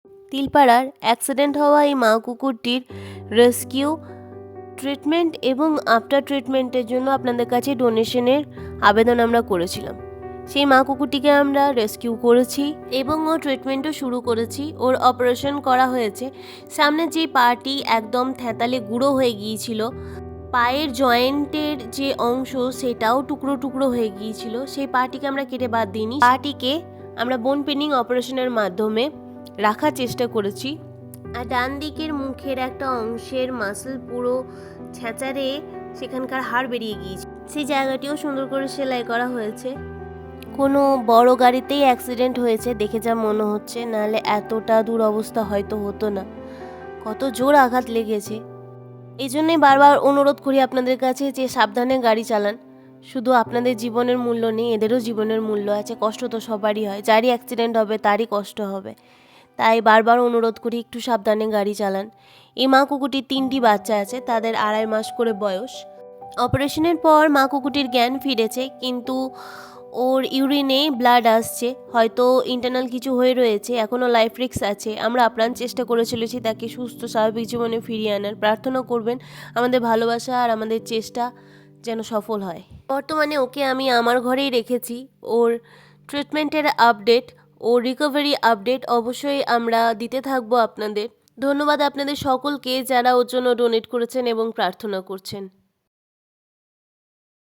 তিলপাড়ার accident হওয়া এই মা কুকুরটির রেস্কিউ, ট্রিটমেন্ট এবং আফটার ট্রিটমেন্টের জন্য আপনাদের কাছে ডোনেশনের আবেদন আমরা করেছিলাম। সেই মা কুকুরটিকে আমরা রেস্কিউ করেছি এবং ওর ট্রিটমেন্টও শুরু করেছি। ওর অপারেশন করা হয়েছে। সামনে যে পাটি একদম থ্যাতালে গুঁড়ো হয়ে গিয়েছিল, পায়ের জয়েন্টের যে অংশ সেটাও টুকরো টুকরো হয়ে গিয়েছিল, সেই পাটিকে আমরা কেটে বাদ দিইনি। পাটিকে আমরা বোন পেনিং অপারেশনের মাধ্যমে রাখার চেষ্টা করেছি। আর ডান দিকের মুখের একটা অংশের মাসল পুরো ছেঁচারে সেখানকার হাড় বেরিয়ে গিয়েছে, সেই জায়গাটিও সুন্দর করে সেলাই করা হয়েছে। কোনো বড় গাড়িতেই অ্যাক্সিডেন্ট হয়েছে দেখে যা মনে হচ্ছে, নাহলে এতটা দুরবস্থা হয়তো হতো না। কত জোর আঘাত লেগেছে। এই জন্যই বারবার অনুরোধ করি আপনাদের কাছে যে সাবধানে গাড়ি চালান। শুধু আপনাদের জীবনের মূল্য নেই, এদেরও জীবনের মূল্য আছে। কষ্ট তো সবারই হয়, যারই অ্যাক্সিডেন্ট হবে তারই কষ্ট হবে। তাই বারবার অনুরোধ করি একটু সাবধানে গাড়ি চালান। এই মা কুকুরটির 3টি বাচ্চা আছে, তাদের 2.5 মাস করে বয়স। অপারেশনের পর মা কুকুরটির জ্ঞান ফিরেছে, কিন্তু ওর ইউরিনে ব্লাড আসছে, হয়তো ইন্টারনাল কিছু হয়ে রয়েছে, এখনও লাইফ রিস্ক আছে। আমরা আপ্রাণ চেষ্টা করে চলেছি তাকে সুস্থ স্বাভাবিক জীবনে ফিরিয়ে আনার। প্রার্থনা করবেন আমাদের ভালোবাসা আর আমাদের চেষ্টা যেন সফল হয়। বর্তমানে ওকে আমি আমার ঘরেই রেখেছি। ওর ট্রিটমেন্টের আপডেট, ওর রিকভারি আপডেট অবশ্যই আমরা দিতে থাকবো আপনাদের। ধন্যবাদ আপনাদের সকলকে যারা ওর জন্য ডোনেট করেছেন এবং প্রার্থনা করছেন।